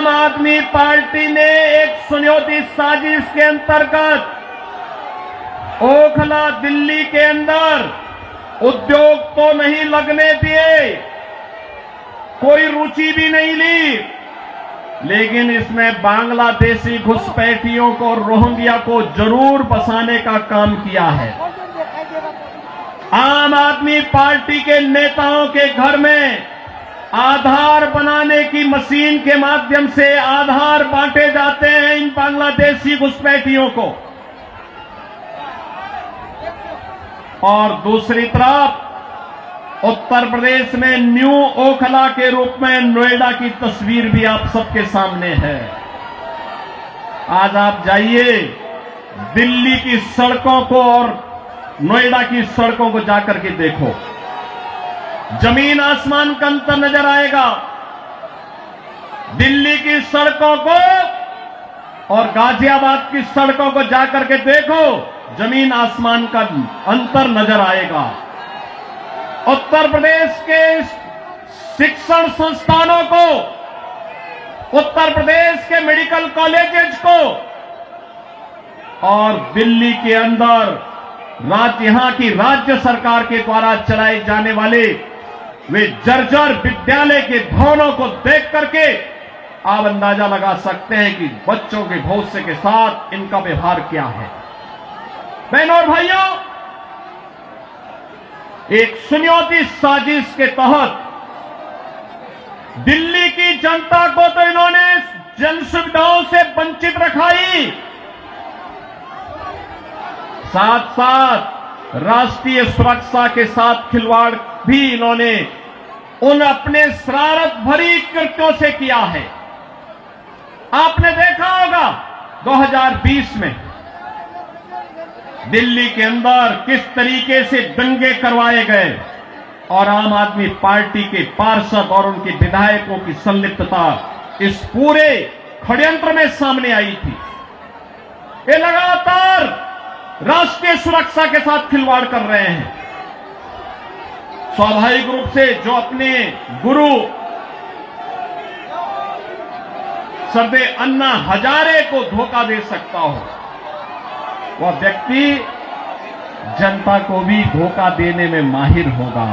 आम आदमी पार्टी ने एक सुनियोजित साजिश के अंतर्गत ओखला दिल्ली के अंदर उद्योग तो नहीं लगने दिए, कोई रुचि भी नहीं ली, लेकिन इसमें बांग्लादेशी घुसपैठियों को, रोहिंग्या को जरूर बसाने का काम किया है। आम आदमी पार्टी के नेताओं के घर में आधार बनाने की मशीन के माध्यम से आधार बांटे जाते हैं इन बांग्लादेशी घुसपैठियों को, और दूसरी तरफ उत्तर प्रदेश में न्यू ओखला के रूप में नोएडा की तस्वीर भी आप सबके सामने है। आज आप जाइए दिल्ली की सड़कों को और नोएडा की सड़कों को जाकर के देखो, जमीन आसमान का अंतर नजर आएगा। दिल्ली की सड़कों को और गाजियाबाद की सड़कों को जाकर के देखो, जमीन आसमान का अंतर नजर आएगा। उत्तर प्रदेश के शिक्षण संस्थानों को, उत्तर प्रदेश के मेडिकल कॉलेजेस को और दिल्ली के अंदर यहां की राज्य सरकार के द्वारा चलाए जाने वाले वे जर्जर विद्यालय के भवनों को देख करके आप अंदाजा लगा सकते हैं कि बच्चों के भविष्य के साथ इनका व्यवहार क्या है। बहनों और भाइयों, एक सुनियोजित साजिश के तहत दिल्ली की जनता को तो इन्होंने जन सुविधाओं से वंचित रखा ही, साथ साथ राष्ट्रीय सुरक्षा के साथ खिलवाड़ भी इन्होंने उन अपने शरारत भरी कृत्यों से किया है। आपने देखा होगा 2020 में दिल्ली के अंदर किस तरीके से दंगे करवाए गए और आम आदमी पार्टी के पार्षद और उनके विधायकों की संलिप्तता इस पूरे षड्यंत्र में सामने आई थी। ये लगातार राष्ट्रीय सुरक्षा के साथ खिलवाड़ कर रहे हैं। स्वाभाविक रूप से जो अपने गुरु सरदे अन्ना हजारे को धोखा दे सकता हो, वह व्यक्ति जनता को भी धोखा देने में माहिर होगा।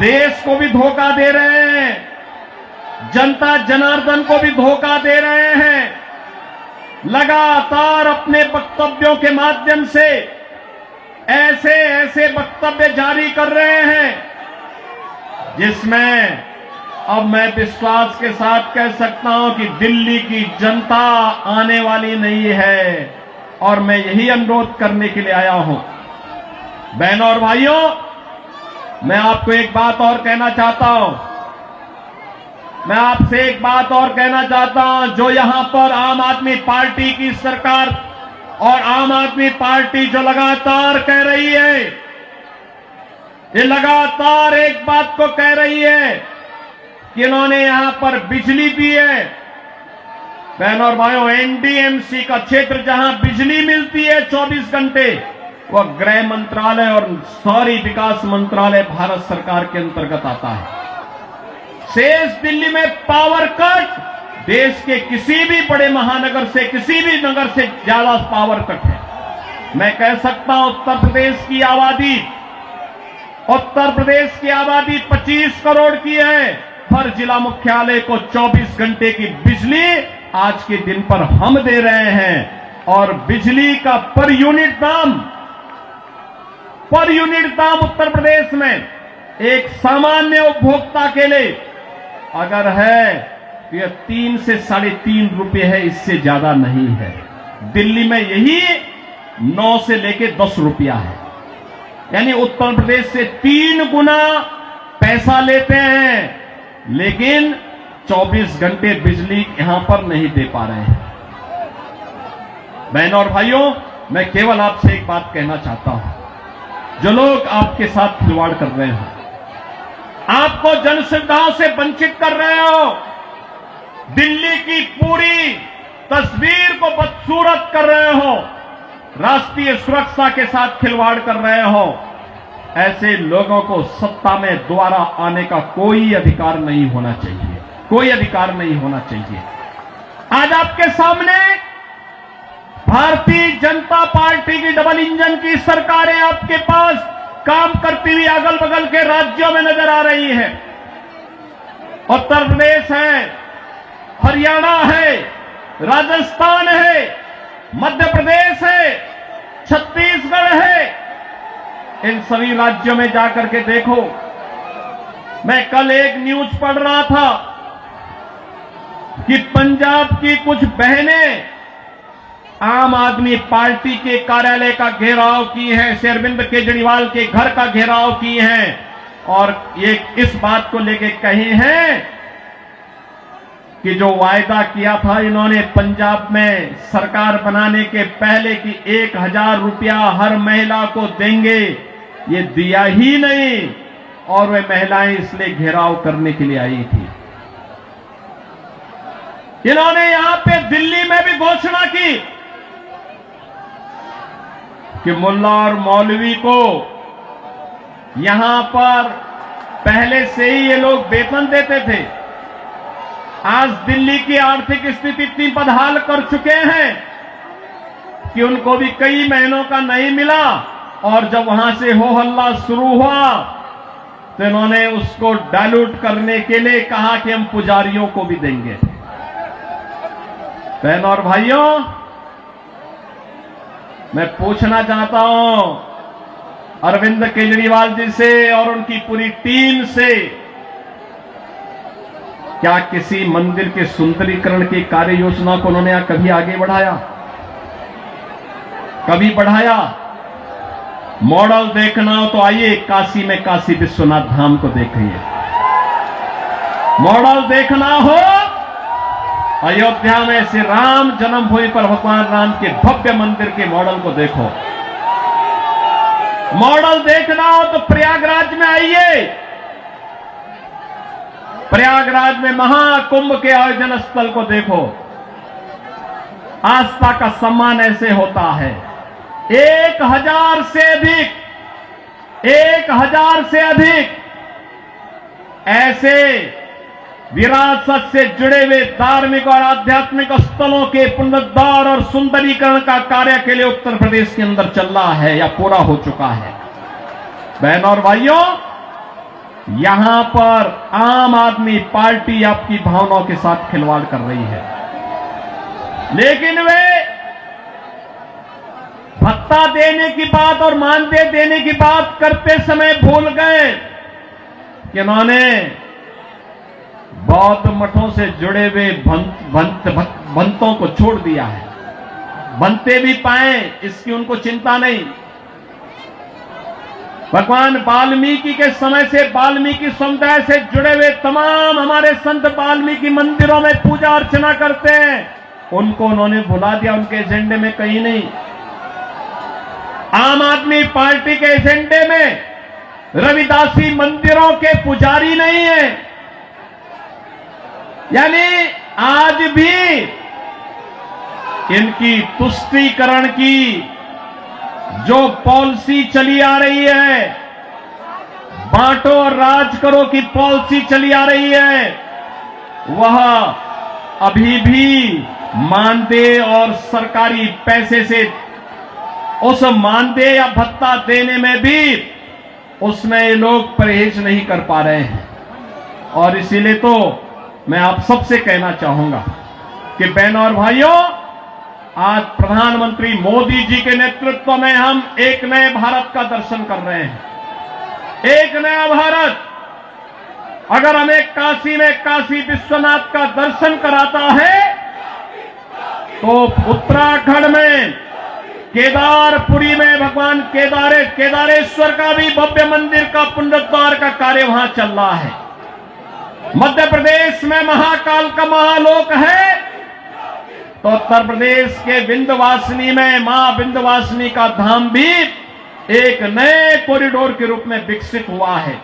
देश को भी धोखा दे रहे हैं, जनता जनार्दन को भी धोखा दे रहे हैं। लगातार अपने वक्तव्यों के माध्यम से ऐसे वक्तव्य जारी कर रहे हैं जिसमें अब मैं विश्वास के साथ कह सकता हूं कि दिल्ली की जनता आने वाली नहीं है, और मैं यही अनुरोध करने के लिए आया हूं। बहनों और भाइयों, मैं आपको एक बात और कहना चाहता हूं, मैं आपसे एक बात और कहना चाहता हूं। जो यहां पर आम आदमी पार्टी की सरकार और आम आदमी पार्टी जो लगातार कह रही है, ये लगातार एक बात को कह रही है कि इन्होंने यहां पर बिजली दी है। बहनों और भाइयों, एनडीएमसी का क्षेत्र जहां बिजली मिलती है 24 घंटे, वह गृह मंत्रालय और शहरी विकास मंत्रालय भारत सरकार के अंतर्गत आता है। शेष दिल्ली में पावर कट देश के किसी भी बड़े महानगर से, किसी भी नगर से ज्यादा पावर कट है। मैं कह सकता हूं उत्तर प्रदेश की आबादी 25 करोड़ की है। हर जिला मुख्यालय को 24 घंटे की बिजली आज के दिन पर हम दे रहे हैं, और बिजली का पर यूनिट दाम उत्तर प्रदेश में एक सामान्य उपभोक्ता के लिए अगर है तो यह 3 से 3.5 रुपए है, इससे ज्यादा नहीं है। दिल्ली में यही 9 से लेके 10 रुपया है, यानी उत्तर प्रदेश से 3 गुना पैसा लेते हैं, लेकिन 24 घंटे बिजली यहां पर नहीं दे पा रहे हैं। बहनों और भाइयों, मैं केवल आपसे एक बात कहना चाहता हूं। जो लोग आपके साथ खिलवाड़ कर रहे हो, आपको जन सुविधाओं से वंचित कर रहे हो, दिल्ली की पूरी तस्वीर को बदसूरत कर रहे हो, राष्ट्रीय सुरक्षा के साथ खिलवाड़ कर रहे हो, ऐसे लोगों को सत्ता में दोबारा आने का कोई अधिकार नहीं होना चाहिए। कोई अधिकार नहीं होना चाहिए। आज आपके सामने भारतीय जनता पार्टी की डबल इंजन की सरकारें आपके पास काम करती हुई अगल बगल के राज्यों में नजर आ रही है। उत्तर प्रदेश है, हरियाणा है, राजस्थान है, मध्य प्रदेश है, छत्तीसगढ़ है। इन सभी राज्यों में जाकर के देखो। मैं कल एक न्यूज पढ़ रहा था कि पंजाब की कुछ बहनें आम आदमी पार्टी के कार्यालय का घेराव की हैं, श्री अरविंद केजरीवाल के घर का घेराव की हैं और ये इस बात को लेके कही हैं कि जो वायदा किया था इन्होंने पंजाब में सरकार बनाने के पहले कि 1000 रुपया हर महिला को देंगे, ये दिया ही नहीं और वे महिलाएं इसलिए घेराव करने के लिए आई थी। इन्होंने यहां पे दिल्ली में भी घोषणा की कि मुल्ला और मौलवी को यहां पर पहले से ही ये लोग वेतन देते थे। आज दिल्ली की आर्थिक स्थिति इतनी बदहाल कर चुके हैं कि उनको भी कई महीनों का नहीं मिला और जब वहां से हो हल्ला शुरू हुआ तो इन्होंने उसको डाइल्यूट करने के लिए कहा कि हम पुजारियों को भी देंगे। बहनों और भाइयों, मैं पूछना चाहता हूं अरविंद केजरीवाल जी से और उनकी पूरी टीम से, क्या किसी मंदिर के सुंदरीकरण की कार्य योजना को उन्होंने कभी आगे बढ़ाया? कभी बढ़ाया? मॉडल देखना हो तो आइए काशी में काशी विश्वनाथ धाम को देखिए। मॉडल देखना हो अयोध्या में श्री राम जन्मभूमि पर भगवान राम के भव्य मंदिर के मॉडल को देखो। मॉडल देखना हो तो प्रयागराज में आइए। प्रयागराज में महाकुंभ के आयोजन स्थल को देखो। आस्था का सम्मान ऐसे होता है। 1000 से अधिक ऐसे विरासत से जुड़े हुए धार्मिक और आध्यात्मिक स्थलों के पुनरुद्धार और सुंदरीकरण का कार्य के लिए उत्तर प्रदेश के अंदर चल रहा है या पूरा हो चुका है। बहनों और भाइयों, यहां पर आम आदमी पार्टी आपकी भावनाओं के साथ खिलवाड़ कर रही है, लेकिन वे भत्ता देने की बात और मानदेय देने की बात करते समय भूल गए कि उन्होंने बौद्ध मठों से जुड़े हुए भंतों को छोड़ दिया है। बनते भी पाए इसकी उनको चिंता नहीं। भगवान वाल्मीकि के समय से वाल्मीकि समुदाय से जुड़े हुए तमाम हमारे संत वाल्मीकि मंदिरों में पूजा अर्चना करते हैं, उनको उन्होंने भुला दिया, उनके एजेंडे में कहीं नहीं। आम आदमी पार्टी के एजेंडे में रविदासी मंदिरों के पुजारी नहीं है। यानी आज भी इनकी तुष्टीकरण की जो पॉलिसी चली आ रही है, बांटो और राज करो की पॉलिसी चली आ रही है, वह अभी भी मानदेय और सरकारी पैसे से उस मानदेय या भत्ता देने में भी उसमें ये लोग परहेज नहीं कर पा रहे हैं। और इसीलिए तो मैं आप सबसे कहना चाहूंगा कि बहनों और भाइयों, आज प्रधानमंत्री मोदी जी के नेतृत्व में हम एक नए भारत का दर्शन कर रहे हैं। एक नया भारत अगर हमें काशी में काशी विश्वनाथ का दर्शन कराता है तो उत्तराखंड में केदारपुरी में भगवान केदारेश्वर का भी भव्य मंदिर का पुनरुद्धार का कार्य वहां चल रहा है। मध्य प्रदेश में महाकाल का महालोक है तो उत्तर प्रदेश के विंध्यवासिनी में मां विंध्यवासिनी का धाम भी एक नए कॉरिडोर के रूप में विकसित हुआ है।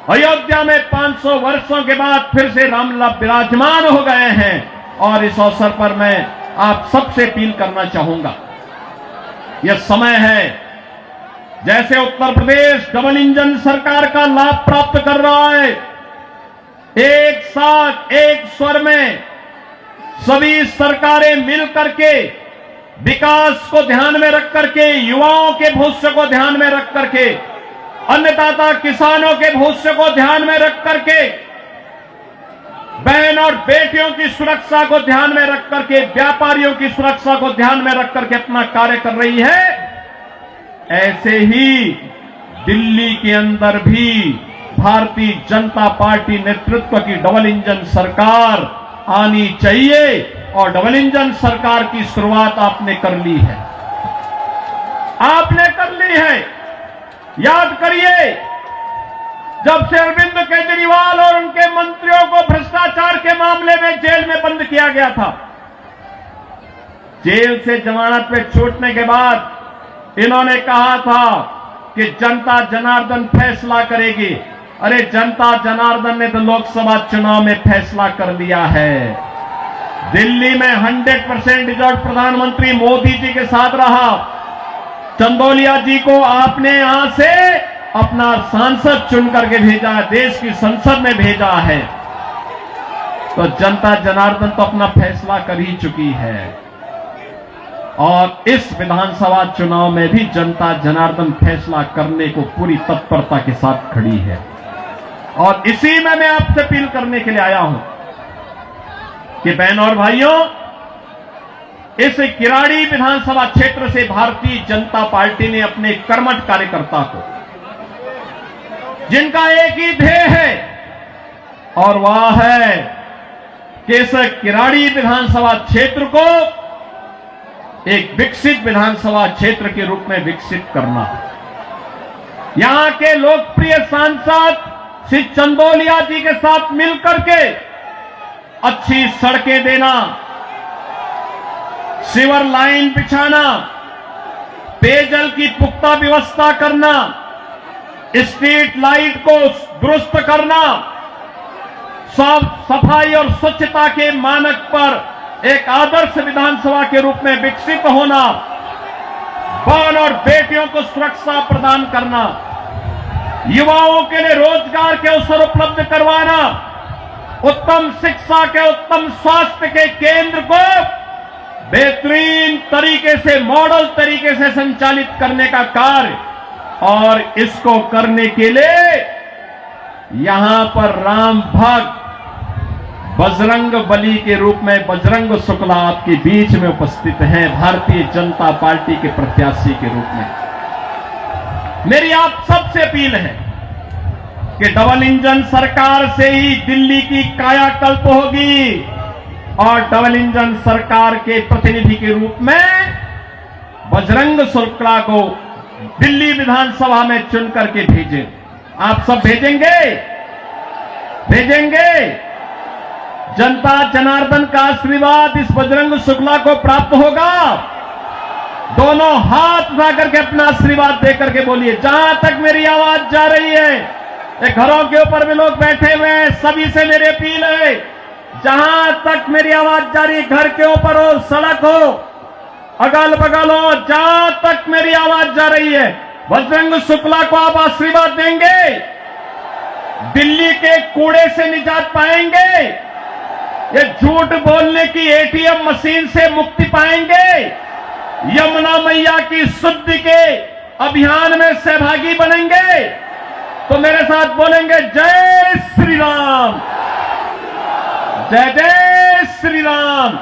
अयोध्या में 500 वर्षों के बाद फिर से रामलला विराजमान हो गए हैं और इस अवसर पर मैं आप सबसे अपील करना चाहूंगा, यह समय है, जैसे उत्तर प्रदेश डबल इंजन सरकार का लाभ प्राप्त कर रहा है, एक साथ एक स्वर में सभी सरकारें मिल करके विकास को ध्यान में रख करके, युवाओं के भविष्य को ध्यान में रख करके, अन्नदाता किसानों के भविष्य को ध्यान में रख करके, बहन और बेटियों की सुरक्षा को ध्यान में रख करके, व्यापारियों की सुरक्षा को ध्यान में रख करके अपना कार्य कर रही है। ऐसे ही दिल्ली के अंदर भी भारतीय जनता पार्टी नेतृत्व की डबल इंजन सरकार आनी चाहिए और डबल इंजन सरकार की शुरुआत आपने कर ली है। आपने कर ली है। याद करिए, जब से अरविंद केजरीवाल और उनके मंत्रियों को भ्रष्टाचार के मामले में जेल में बंद किया गया था, जेल से जमानत पे छूटने के बाद इन्होंने कहा था कि जनता जनार्दन फैसला करेगी। अरे जनता जनार्दन ने तो लोकसभा चुनाव में फैसला कर लिया है। दिल्ली में 100% रिजल्ट प्रधानमंत्री मोदी जी के साथ रहा। चंदौलिया जी को आपने यहां से अपना सांसद चुन करके भेजा, देश की संसद में भेजा है। तो जनता जनार्दन तो अपना फैसला कर ही चुकी है और इस विधानसभा चुनाव में भी जनता जनार्दन फैसला करने को पूरी तत्परता के साथ खड़ी है। और इसी में मैं आपसे अपील करने के लिए आया हूं कि बहन और भाइयों, इस किराड़ी विधानसभा क्षेत्र से भारतीय जनता पार्टी ने अपने कर्मठ कार्यकर्ता को, जिनका एक ही ध्येय है और वह है कि इस किराड़ी विधानसभा क्षेत्र को एक विकसित विधानसभा क्षेत्र के रूप में विकसित करना। यहां के लोकप्रिय सांसद श्री चंदौलिया जी के साथ मिलकर के अच्छी सड़कें देना, सीवर लाइन बिछाना, पेयजल की पुख्ता व्यवस्था करना, स्ट्रीट लाइट को दुरुस्त करना, साफ सफाई और स्वच्छता के मानक पर एक आदर्श विधानसभा के रूप में विकसित होना, बहन और बेटियों को सुरक्षा प्रदान करना, युवाओं के लिए रोजगार के अवसर उपलब्ध करवाना, उत्तम शिक्षा के, उत्तम स्वास्थ्य के केंद्र को बेहतरीन तरीके से, मॉडल तरीके से संचालित करने का कार्य, और इसको करने के लिए यहां पर राम भक्त बजरंग बली के रूप में बजरंग शुक्ला आपके बीच में उपस्थित हैं, भारतीय जनता पार्टी के प्रत्याशी के रूप में। मेरी आप सबसे अपील है कि डबल इंजन सरकार से ही दिल्ली की कायाकल्प होगी और डबल इंजन सरकार के प्रतिनिधि के रूप में बजरंग शुक्ला को दिल्ली विधानसभा में चुन करके भेजें। आप सब भेजेंगे? भेजेंगे? जनता जनार्दन का आशीर्वाद इस बजरंग शुक्ला को प्राप्त होगा? दोनों हाथ उठा करके अपना आशीर्वाद देकर के बोलिए। जहां तक मेरी आवाज जा रही है, ये घरों के ऊपर भी लोग बैठे हुए हैं, सभी से मेरी अपील है, जहां तक मेरी आवाज जा रही है, घर के ऊपर हो, सड़क हो, अगल बगल हो, जहां तक मेरी आवाज जा रही है, बजरंग शुक्ला को आप आशीर्वाद देंगे? दिल्ली के कूड़े से निजात पाएंगे? ये झूठ बोलने की एटीएम मशीन से मुक्ति पाएंगे? यमुना मैया की शुद्धि के अभियान में सहभागी बनेंगे? तो मेरे साथ बोलेंगे जय श्री राम, जय जय श्री राम।